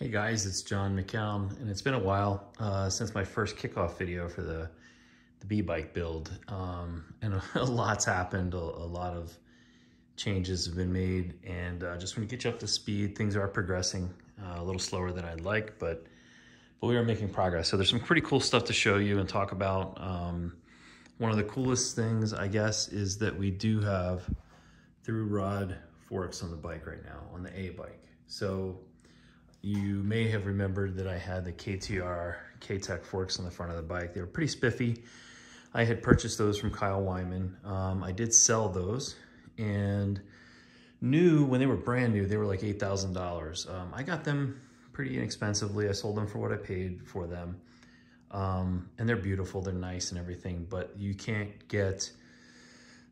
Hey guys, it's John McCown, and it's been a while since my first kickoff video for the B-Bike build, and a lot's happened. A lot of changes have been made, and just want to get you up to speed. Things are progressing a little slower than I'd like, but we are making progress. So there's some pretty cool stuff to show you and talk about. One of the coolest things, I guess, is that we do have through rod forks on the bike right now, on the A bike. So you may have remembered that I had the KTR K-Tech forks on the front of the bike. They were pretty spiffy. I had purchased those from Kyle Wyman. I did sell those, and new, when they were brand new, they were like $8,000. I got them pretty inexpensively. I sold them for what I paid for them. And they're beautiful, they're nice and everything, but you can't get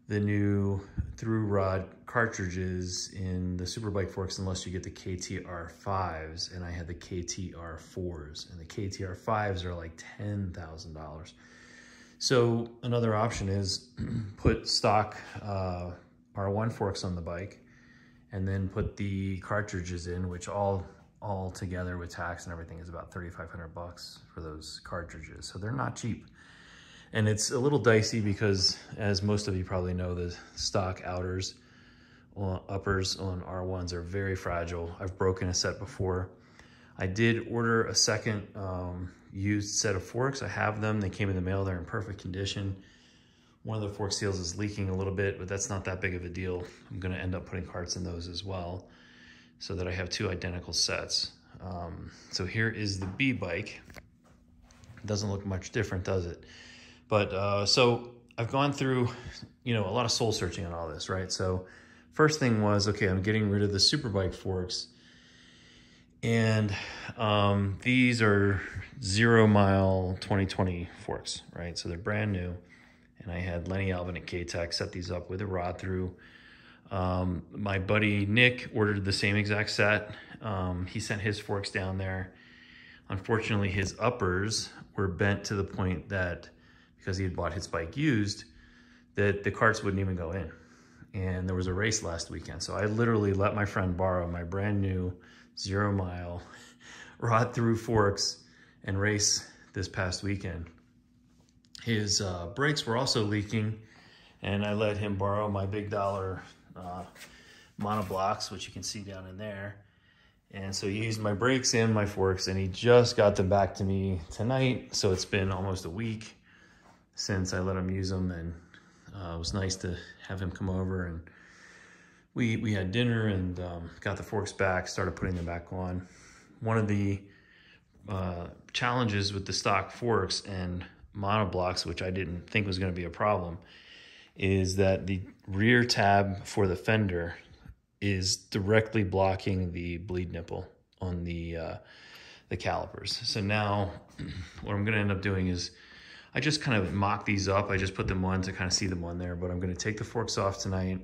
the new through rod cartridges in the Superbike forks unless you get the KTR 5s, and I had the KTR 4s, and the KTR 5s are like $10,000. So another option is put stock R1 forks on the bike and then put the cartridges in, which all together with tax and everything is about 3,500 bucks for those cartridges. So they're not cheap. And it's a little dicey because, as most of you probably know, the stock uppers on R1s are very fragile. I've broken a set before. I did order a second used set of forks. I have them. They came in the mail. They're in perfect condition. One of the fork seals is leaking a little bit, but that's not that big of a deal. I'm going to end up putting parts in those as well so that I have two identical sets. So here is the B-Bike. It doesn't look much different, does it? But so I've gone through, a lot of soul searching on all this, right? So first thing was, okay, I'm getting rid of the Superbike forks. And these are 0 mile 2020 forks, right? So they're brand new. And I had Lenny Alvin at K-Tech set these up with a rod through. My buddy Nick ordered the same exact set. He sent his forks down there. Unfortunately, his uppers were bent to the point that, because he had bought his bike used, that the carts wouldn't even go in. And there was a race last weekend. So I literally let my friend borrow my brand new 0 mile rod through forks and race this past weekend. His brakes were also leaking, and I let him borrow my big dollar monoblocks, which you can see down in there. And so he used my brakes and my forks, and he just got them back to me tonight. So it's been almost a week since I let him use them, and it was nice to have him come over, and we had dinner and got the forks back, started putting them back on. One of the challenges with the stock forks and monoblocks, which I didn't think was going to be a problem, is that the rear tab for the fender is directly blocking the bleed nipple on the calipers. So now what I'm going to end up doing is I just kind of mock these up. I just put them on to kind of see them on there, but I'm going to take the forks off tonight,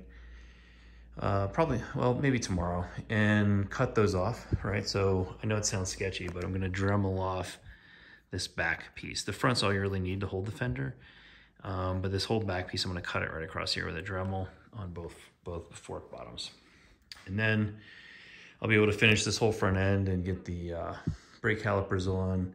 probably, well, maybe tomorrow, and cut those off, right? So I know it sounds sketchy, but I'm going to Dremel off this back piece. The front's all you really need to hold the fender, but this whole back piece, I'm going to cut it right across here with a Dremel on both fork bottoms. And then I'll be able to finish this whole front end and get the brake calipers on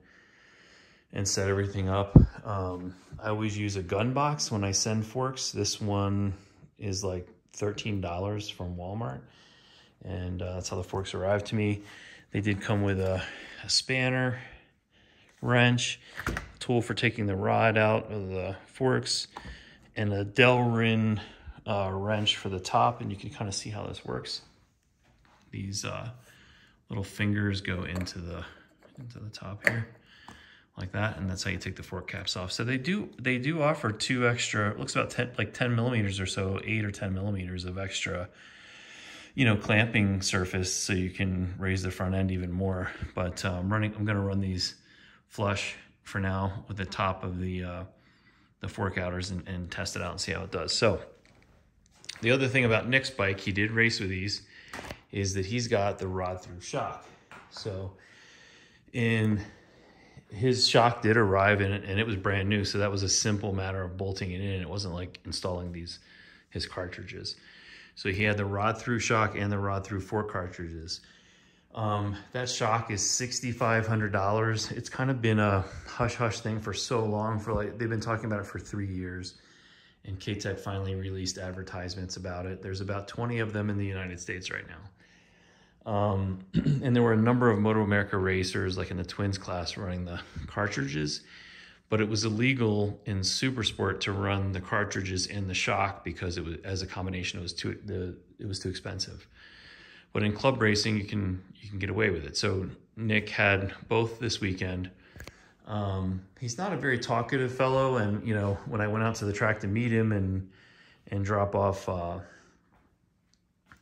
and set everything up. I always use a gun box when I send forks. This one is like $13 from Walmart, and that's how the forks arrived to me. They did come with a spanner, wrench, tool for taking the rod out of the forks, and a Delrin wrench for the top, and you can kind of see how this works. These little fingers go into the top here, like that, and that's how you take the fork caps off. So they do offer two extra, it looks about 10 millimeters or so, 8 or 10 millimeters of extra, clamping surface, so you can raise the front end even more. But I'm going to run these flush for now with the top of the fork outers and test it out and see how it does. So the other thing about Nick's bike, he did race with these, is that he's got the rod through shock. So his shock did arrive in it, and it was brand new. So that was a simple matter of bolting it in. It wasn't like installing his cartridges. So he had the rod through shock and the rod through fork cartridges. That shock is $6,500. It's kind of been a hush-hush thing for so long. They've been talking about it for 3 years. And K-Tech finally released advertisements about it. There's about 20 of them in the United States right now. And there were a number of Moto America racers, like in the twins class, running the cartridges. But it was illegal in super sport to run the cartridges in the shock because it was, as a combination, it was too expensive. But in club racing, you can get away with it. So Nick had both this weekend. He's not a very talkative fellow, and you know, when I went out to the track to meet him and drop off,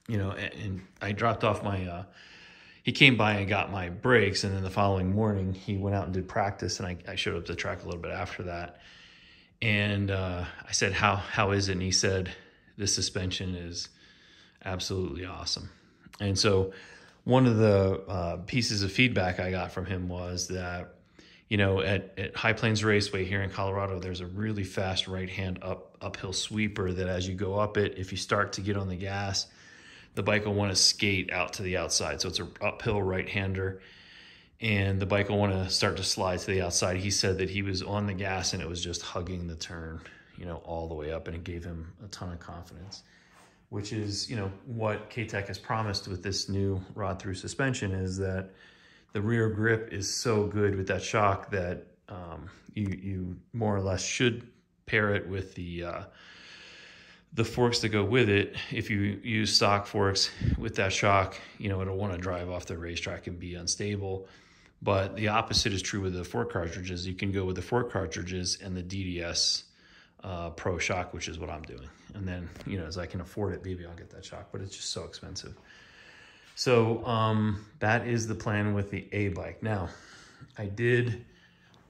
you know, and I dropped off my. He came by and got my brakes, and then the following morning he went out and did practice, and I showed up to the track a little bit after that, and I said, "How is it?" And he said, "This suspension is absolutely awesome." And so, one of the pieces of feedback I got from him was that, you know, at High Plains Raceway here in Colorado, there's a really fast right-hand uphill sweeper that as you go up it, if you start to get on the gas, the bike will want to skate out to the outside. So it's an uphill right-hander, and the bike will want to start to slide to the outside. He said that he was on the gas and it was just hugging the turn, you know, all the way up, and it gave him a ton of confidence, which is, you know, what K-Tech has promised with this new rod-through suspension, is that the rear grip is so good with that shock that you more or less should pair it with the forks that go with it. If you use stock forks with that shock, you know, it'll want to drive off the racetrack and be unstable. But the opposite is true with the fork cartridges. You can go with the fork cartridges and the DDS Pro shock, which is what I'm doing. And then, you know, as I can afford it, maybe I'll get that shock, but it's just so expensive. So that is the plan with the A bike. Now, I did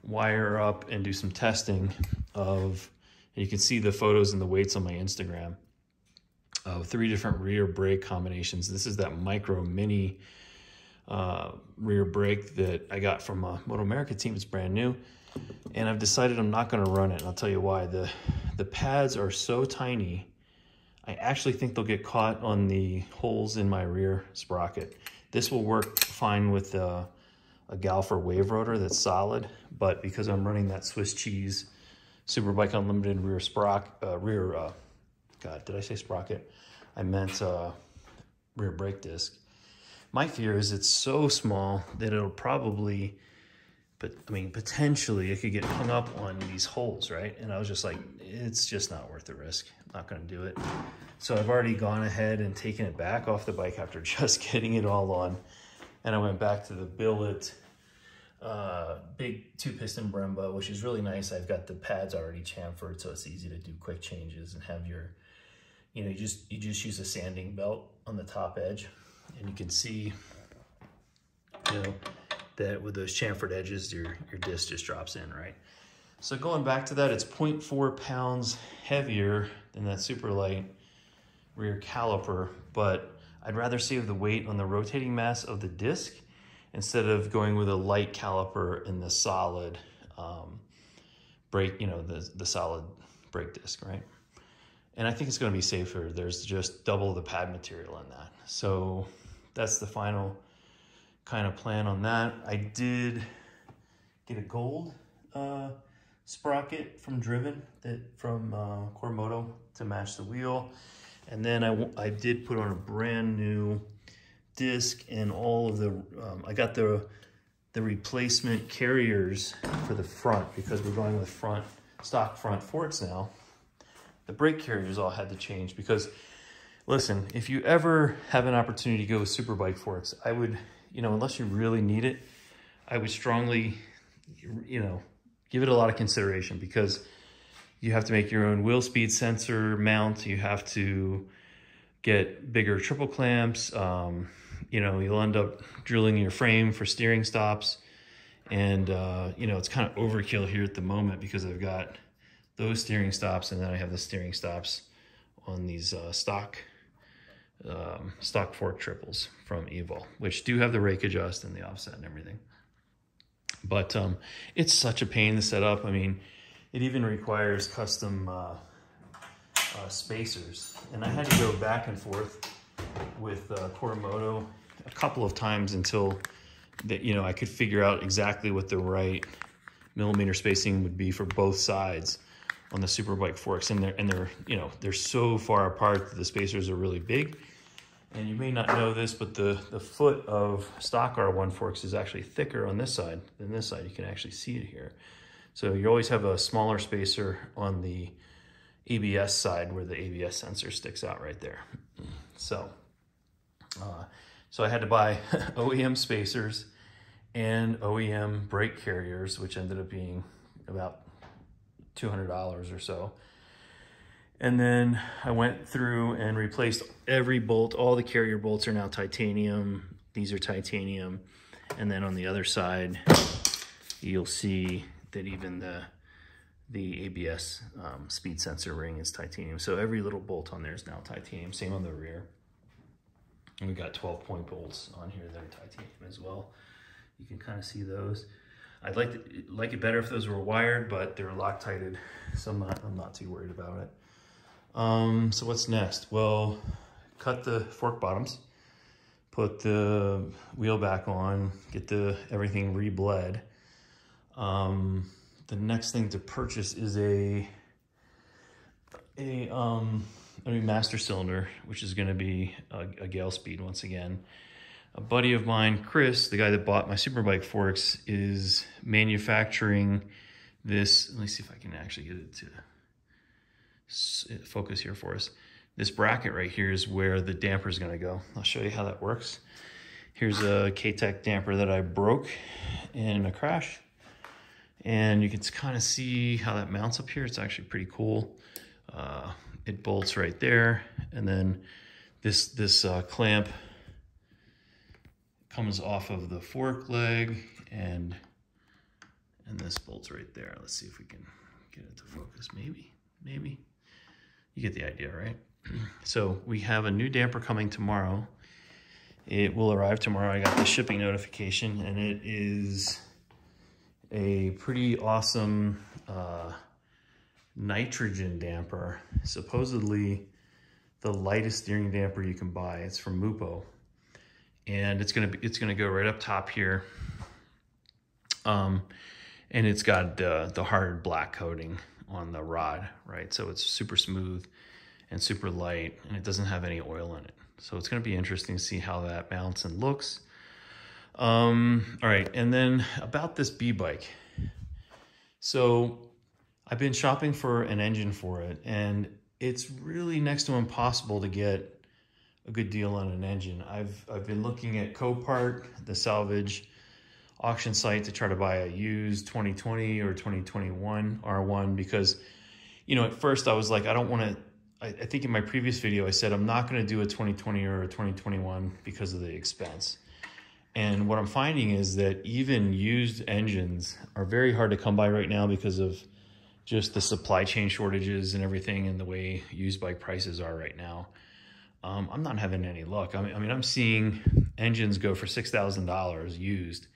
wire up and do some testing of, and you can see the photos and the weights on my Instagram, of 3 different rear brake combinations. This is that micro mini rear brake that I got from a Moto America team. It's brand new. And I've decided I'm not going to run it, and I'll tell you why. The pads are so tiny, I actually think they'll get caught on the holes in my rear sprocket. This will work fine with a Galfer wave rotor that's solid, but because I'm running that Swiss cheese Superbike Unlimited rear God, did I say sprocket? I meant rear brake disc. My fear is it's so small that it'll probably, but I mean, potentially it could get hung up on these holes, right? And I was just like, it's just not worth the risk. I'm not going to do it. So I've already gone ahead and taken it back off the bike after just getting it all on. And I went back to the billet big 2-piston Brembo, which is really nice. I've got the pads already chamfered, so it's easy to do quick changes and have your, you know, you just use a sanding belt on the top edge, and you can see, you know, that with those chamfered edges, your disc just drops in, right? So going back to that, it's 0.4 pounds heavier than that super light rear caliper, but I'd rather save the weight on the rotating mass of the disc instead of going with a light caliper in the solid brake, you know, the solid brake disc, right? And I think it's going to be safer. There's just double the pad material in that. So that's the final kind of plan on that. I did get a gold sprocket from Driven, from Cormoto, to match the wheel. And then I did put on a brand new disc and all of the, I got the replacement carriers for the front because we're going with stock front forks now. The brake carriers all had to change because, listen, if you ever have an opportunity to go with Superbike forks, I would, you know, unless you really need it, I would strongly, you know, give it a lot of consideration because you have to make your own wheel speed sensor mount. You have to get bigger triple clamps. You know, you'll end up drilling your frame for steering stops. And, you know, it's kind of overkill here at the moment because I've got those steering stops and then I have the steering stops on these stock fork triples from Evil, which do have the rake adjust and the offset and everything. But it's such a pain to set up. I mean, it even requires custom spacers. And I had to go back and forth with Cormoto a couple of times until that, you know, I could figure out exactly what the right millimeter spacing would be for both sides on the Superbike forks. And they're, you know, they're so far apart that the spacers are really big. And you may not know this, but the foot of stock R1 forks is actually thicker on this side than this side. You can actually see it here. So you always have a smaller spacer on the ABS side where the ABS sensor sticks out right there. So, so I had to buy OEM spacers and OEM brake carriers, which ended up being about $200 or so. And then I went through and replaced every bolt. All the carrier bolts are now titanium. These are titanium. And then on the other side, you'll see that even the ABS speed sensor ring is titanium. So every little bolt on there is now titanium. Same on the rear. And we got 12-point bolts on here that are titanium as well. You can kind of see those. I'd like it better if those were wired, but they're Loctited, so I'm not too worried about it. So what's next? Well, cut the fork bottoms, put the wheel back on, get everything re-bled. The next thing to purchase is a master cylinder, which is going to be a Gale Speed once again. A buddy of mine, Chris, the guy that bought my Superbike forks, is manufacturing this. Let me see if I can actually get it to focus here for us. This bracket right here is where the damper is going to go. I'll show you how that works. Here's a K-Tech damper that I broke in a crash. And you can kind of see how that mounts up here. It's actually pretty cool. It bolts right there. And then this clamp comes off of the fork leg, and this bolts right there. Let's see if we can get it to focus. Maybe. You get the idea, right? So we have a new damper coming tomorrow. It will arrive tomorrow. I got the shipping notification, and it is a pretty awesome nitrogen damper. Supposedly the lightest steering damper you can buy. It's from Mupo. And it's gonna go right up top here, and it's got the hard black coating on the rod, right? So it's super smooth and super light, and it doesn't have any oil in it. So it's gonna be interesting to see how that mounts and looks. All right, and then about this B-bike. So I've been shopping for an engine for it, and it's really next to impossible to get a good deal on an engine. I've been looking at Copart, the salvage auction site, to try to buy a used 2020 or 2021 R1, because, you know, at first I was like, I don't want to, I think in my previous video I said I'm not going to do a 2020 or a 2021 because of the expense. And what I'm finding is that even used engines are very hard to come by right now because of just the supply chain shortages and everything, and the way used bike prices are right now. I'm not having any luck. I mean, I'm seeing engines go for $6,000 used,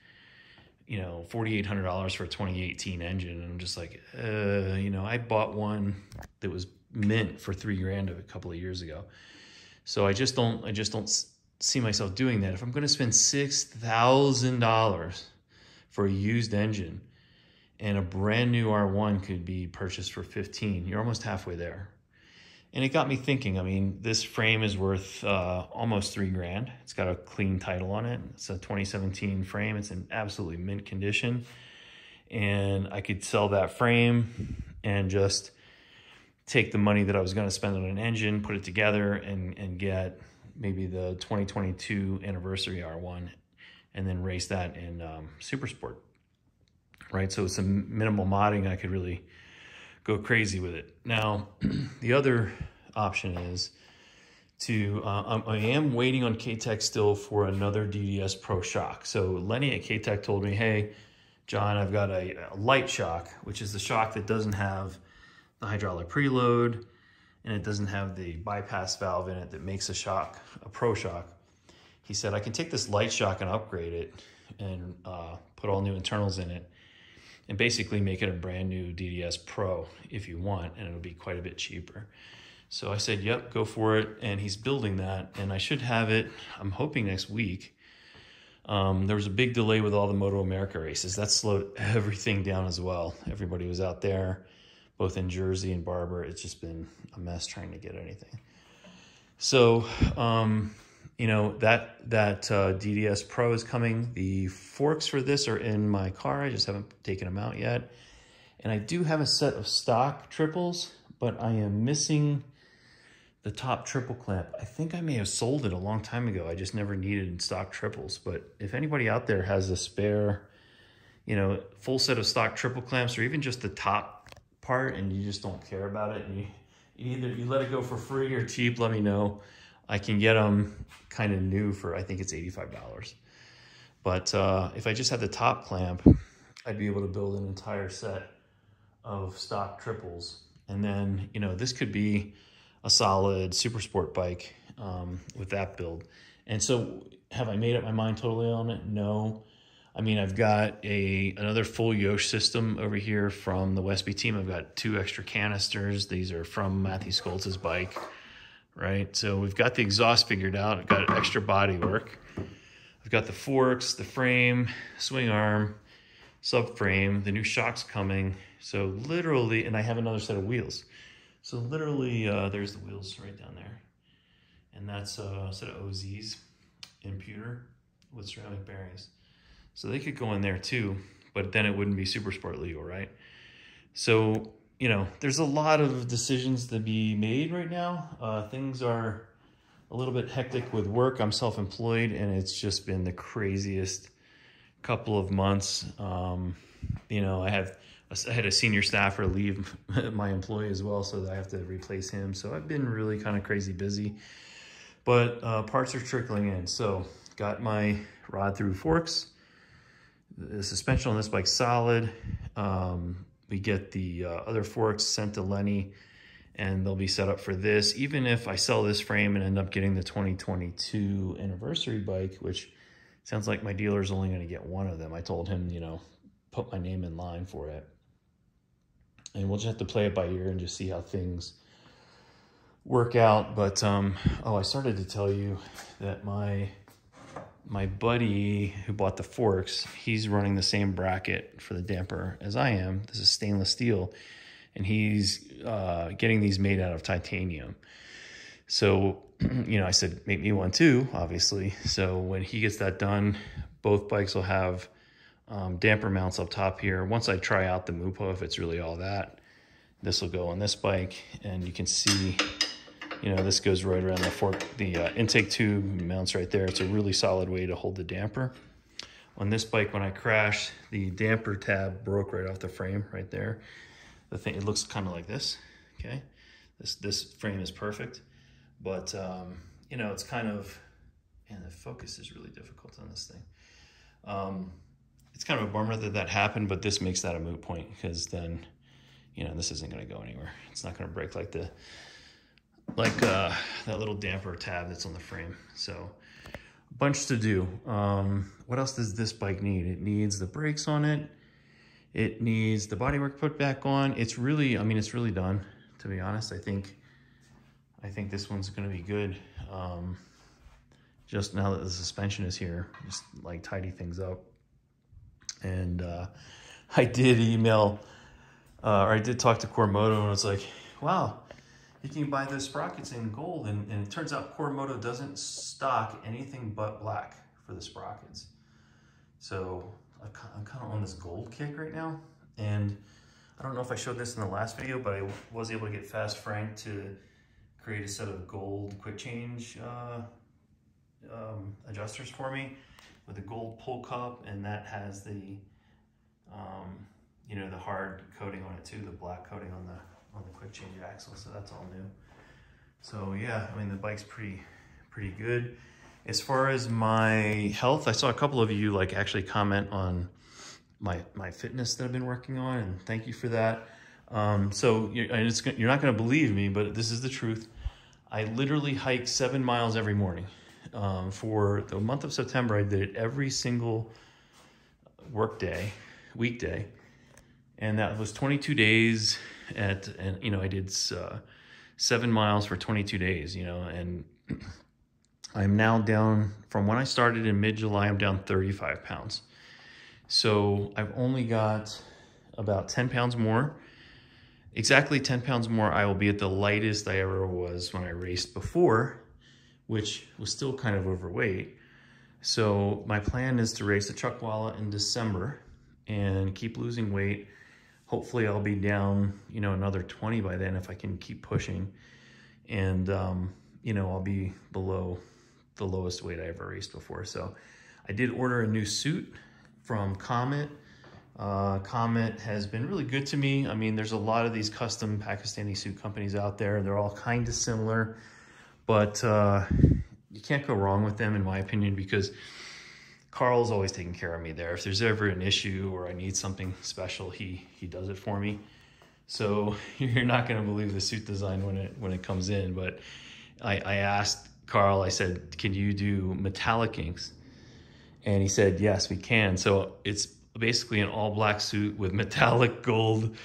you know, $4,800 for a 2018 engine. And I'm just like, you know, I bought one that was mint for $3,000 a couple of years ago. So I just don't see myself doing that. If I'm going to spend $6,000 for a used engine, and a brand new R1 could be purchased for $15,000, you're almost halfway there. And it got me thinking. I mean, this frame is worth almost $3,000. It's got a clean title on it. It's a 2017 frame. It's in absolutely mint condition. And I could sell that frame and just take the money that I was going to spend on an engine, put it together, and get maybe the 2022 anniversary R1, and then race that in Super Sport. Right? So it's some minimal modding. I could really go crazy with it. Now, the other option is to, I am waiting on K-Tech still for another DDS Pro shock. So Lenny at K-Tech told me, hey, John, I've got a light shock, which is the shock that doesn't have the hydraulic preload, and it doesn't have the bypass valve in it that makes a shock, a Pro shock. He said, I can take this light shock and upgrade it and put all new internals in it, and basically make it a brand new DDS Pro if you want, and it'll be quite a bit cheaper. So I said, yep, go for it. And he's building that, and I should have it, I'm hoping next week. There was a big delay with all the Moto America races. That slowed everything down as well. Everybody was out there, both in Jersey and Barber. It's just been a mess trying to get anything. So, you know, that DDS Pro is coming. The forks for this are in my car. I just haven't taken them out yet. And I do have a set of stock triples, but I am missing the top triple clamp. I think I may have sold it a long time ago. I just never needed stock triples. But if anybody out there has a spare, you know, full set of stock triple clamps, or even just the top part, and you just don't care about it, and you let it go for free or cheap, let me know. I can get them kind of new for, I think it's $85. But if I just had the top clamp, I'd be able to build an entire set of stock triples. And then, you know, this could be a solid super sport bike with that build. And so have I made up my mind totally on it? No. I mean, I've got another full Yosh system over here from the Westby team. I've got 2 extra canisters. These are from Matthew Skoltz's bike, right? So we've got the exhaust figured out. I've got extra body work. I've got the forks, the frame, swing arm, subframe, the new shock's coming. So literally, and I have another set of wheels. So literally, there's the wheels right down there. And that's a set of OZs in pewter with ceramic bearings. So they could go in there too, but then it wouldn't be super sport legal, right? So, you know, there's a lot of decisions to be made right now. Things are a little bit hectic with work. I'm self-employed, and it's just been the craziest couple of months. You know, I had a senior staffer leave my employee as well, so that I have to replace him. So I've been really kind of crazy busy, but parts are trickling in. So got my rod through forks. The suspension on this bike's solid. We get the other forks sent to Lenny, and they'll be set up for this. Even if I sell this frame and end up getting the 2022 anniversary bike, which sounds like my dealer's only going to get one of them. I told him, you know, put my name in line for it. And we'll just have to play it by ear and just see how things work out. But, oh, I started to tell you that my buddy who bought the forks, he's running the same bracket for the damper as I am. This is stainless steel, and he's getting these made out of titanium. So, you know, I said, make me one too, obviously. So when he gets that done, both bikes will have damper mounts up top here. Once I try out the Mupo, if it's really all that, this will go on this bike, and you can see, you know, this goes right around the fork. The intake tube mounts right there. It's a really solid way to hold the damper. On this bike, when I crashed, the damper tab broke right off the frame right there. The thing, it looks kind of like this, okay? This frame is perfect, but you know, it's kind of, and the focus is really difficult on this thing. It's kind of a bummer that happened, but this makes that a moot point, because then, you know, this isn't going to go anywhere. It's not going to break like that little damper tab that's on the frame. So a bunch to do. What else does this bike need? It needs the brakes on it. It needs the bodywork put back on. It's really, I mean, it's really done, to be honest. I think this one's going to be good. Just now that the suspension is here, just like tidy things up. And I did email, or I did talk to Cormoto, and it's like, wow, you can buy the sprockets in gold. And it turns out Cormoto doesn't stock anything but black for the sprockets. So I'm kind of on this gold kick right now. And I don't know if I showed this in the last video, but I was able to get Fast Frank to create a set of gold quick change adjusters for me with a gold pull cup, and that has the you know, the hard coating on it too, the black coating on the quick change axle. So that's all new. So yeah, I mean, the bike's pretty good. As far as my health, I saw a couple of you like actually comment on my fitness that I've been working on, and thank you for that. So you're not going to believe me, but this is the truth. I literally hike 7 miles every morning. For the month of September, I did it every single weekday, and that was 22 days and you know, I did 7 miles for 22 days, you know, and I'm now down, from when I started in mid-July, I'm down 35 pounds. So I've only got about 10 pounds more. Exactly 10 pounds more, I will be at the lightest I ever was when I raced before, which was still kind of overweight. So my plan is to race the Chuckwalla in December and keep losing weight. Hopefully I'll be down, you know, another 20 by then if I can keep pushing. And, you know, I'll be below the lowest weight I ever raced before. So I did order a new suit from Comet. Comet has been really good to me. I mean, there's a lot of these custom Pakistani suit companies out there. They're all kind of similar, but you can't go wrong with them, in my opinion, because Carl's always taking care of me there. If there's ever an issue or I need something special, he does it for me. So you're not going to believe the suit design when it comes in, but I asked Carl, I said, can you do metallic inks? And he said, yes, we can. So it's basically an all black suit with metallic gold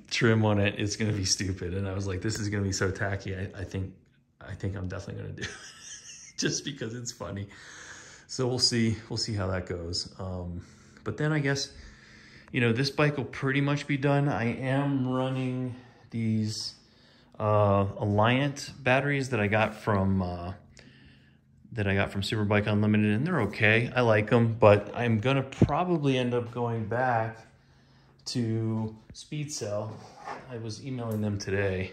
trim on it. It's going to be stupid. And I was like, this is going to be so tacky. I think I'm definitely going to do it just because it's funny. So we'll see how that goes. But then I guess, you know, this bike will pretty much be done. I am running these Alliant batteries that I got from Superbike Unlimited, and they're okay. I like them, but I'm gonna probably end up going back to Speed Cell. I was emailing them today,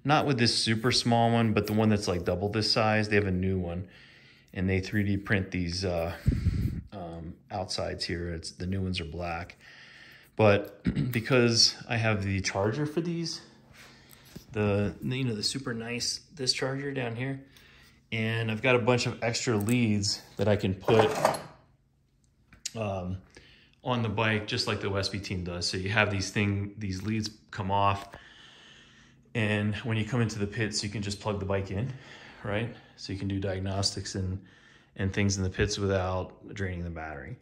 not with this super small one, but the one that's like double this size. They have a new one, and they 3D print these outsides here. The new ones are black, but because I have the charger for these, the super nice, this charger down here, and I've got a bunch of extra leads that I can put on the bike, just like the Westby team does. So you have these leads come off, and when you come into the pits, you can just plug the bike in, right? So you can do diagnostics and things in the pits without draining the battery.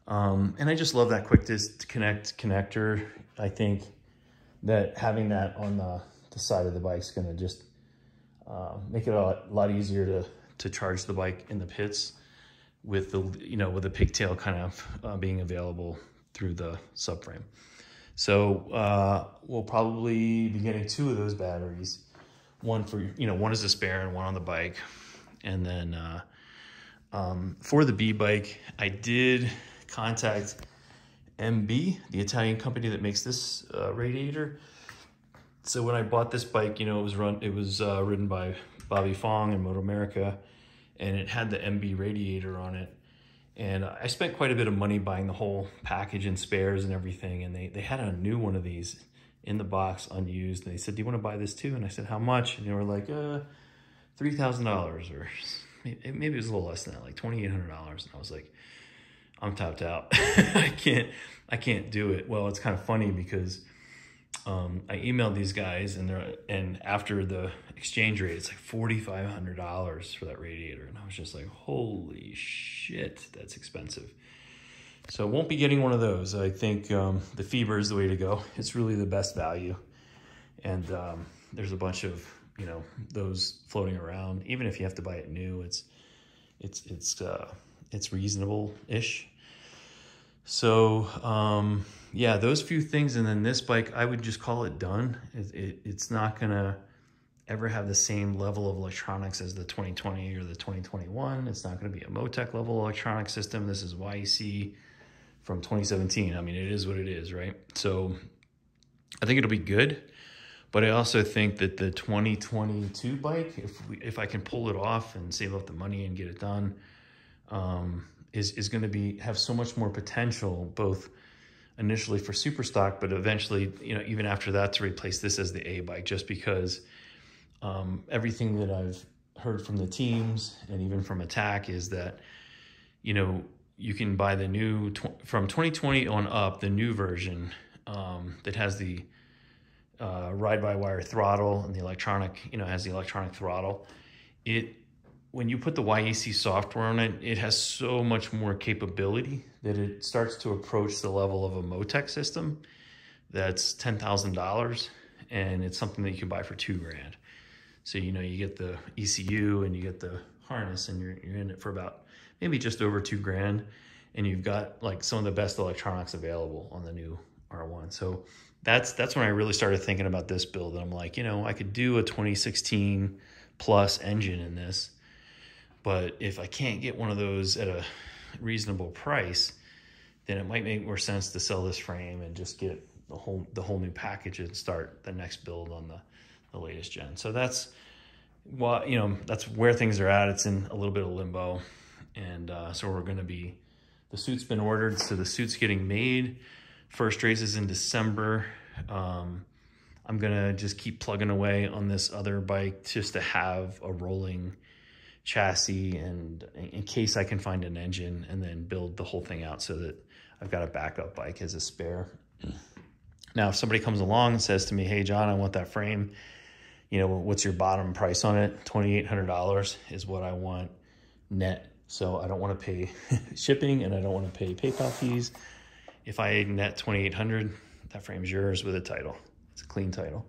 And I just love that quick disconnect connector. I think that having that on the side of the bike is going to just make it a lot easier to charge the bike in the pits with the pigtail kind of being available through the subframe. So we'll probably be getting 2 of those batteries. One for, one is a spare and one on the bike. And then for the B bike, I did contact MB, the Italian company that makes this radiator. So when I bought this bike, it was ridden by Bobby Fong and Moto America, and it had the MB radiator on it. And I spent quite a bit of money buying the whole package and spares and everything. And they had a new one of these in the box, unused. And they said, do you want to buy this too? And I said, how much? And they were like, $3,000, or maybe it was a little less than that, like $2,800. And I was like, I'm tapped out. I can't do it. Well, it's kind of funny because I emailed these guys, and after the exchange rate, it's like $4,500 for that radiator. And I was just like, holy shit, that's expensive. So won't be getting one of those. I think the Fiber is the way to go. It's really the best value. And there's a bunch of, those floating around. Even if you have to buy it new, it's reasonable-ish. So, yeah, those few things. And then this bike, I would just call it done. It's not going to ever have the same level of electronics as the 2020 or the 2021. It's not going to be a Motec level electronic system. This is YEC from 2017. I mean, it is what it is, right? So I think it'll be good. But I also think that the 2022 bike, if I can pull it off and save up the money and get it done, is going to have so much more potential, both initially for super stock, but eventually, even after that, to replace this as the A bike, just because everything that I've heard from the teams and even from Attack is that, you can buy the new, from 2020 on up, the new version that has the ride-by-wire throttle and the electronic, has the electronic throttle. When you put the YEC software on it, it has so much more capability that it starts to approach the level of a Motec system that's $10,000, and it's something that you can buy for $2,000. So, you get the ECU and you get the harness, and you're in it for about maybe just over $2,000, and you've got like some of the best electronics available on the new R1. So that's when I really started thinking about this build. And I'm like, you know, I could do a 2016 plus engine in this, but if I can't get one of those at a reasonable price, then it might make more sense to sell this frame and just get the whole new package and start the next build on the latest gen. So that's what, you know, that's where things are at. It's in a little bit of limbo. And so we're going to be, the suit's been ordered, so the suit's getting made. First race is in December. I'm gonna just keep plugging away on this other bike just to have a rolling chassis, and in case I can find an engine, and then build the whole thing out so that I've got a backup bike as a spare. Now, if somebody comes along and says to me, hey, John, I want that frame, you know, what's your bottom price on it? $2,800 is what I want net. So I don't want to pay shipping, and I don't want to pay PayPal fees. If I net $2,800, that frame's yours with a title. It's a clean title.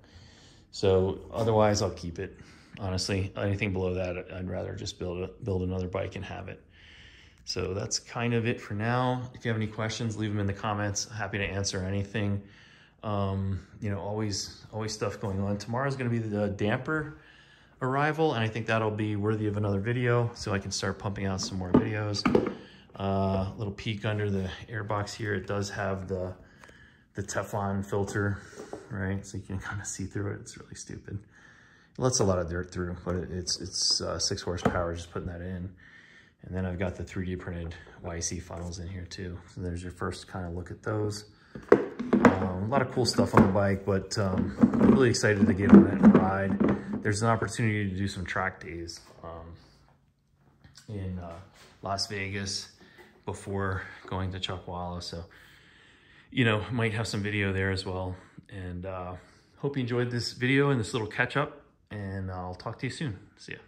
So otherwise, I'll keep it. Honestly, anything below that, I'd rather just build another bike and have it. So that's kind of it for now. If you have any questions, leave them in the comments. Happy to answer anything. You know, always stuff going on. Tomorrow's going to be the damper arrival, and I think that'll be worthy of another video, so I can start pumping out some more videos. Little peek under the airbox here. It does have the Teflon filter, right? So you can kind of see through it. It's really stupid. It lets a lot of dirt through, but it's 6 horsepower just putting that in. And then I've got the 3D printed YC funnels in here too. So there's your first kind of look at those. A lot of cool stuff on the bike, but I'm really excited to get on it and ride. There's an opportunity to do some track days in Las Vegas before going to Chuckwalla. So, you know, might have some video there as well. And hope you enjoyed this video and this little catch up, and I'll talk to you soon. See ya.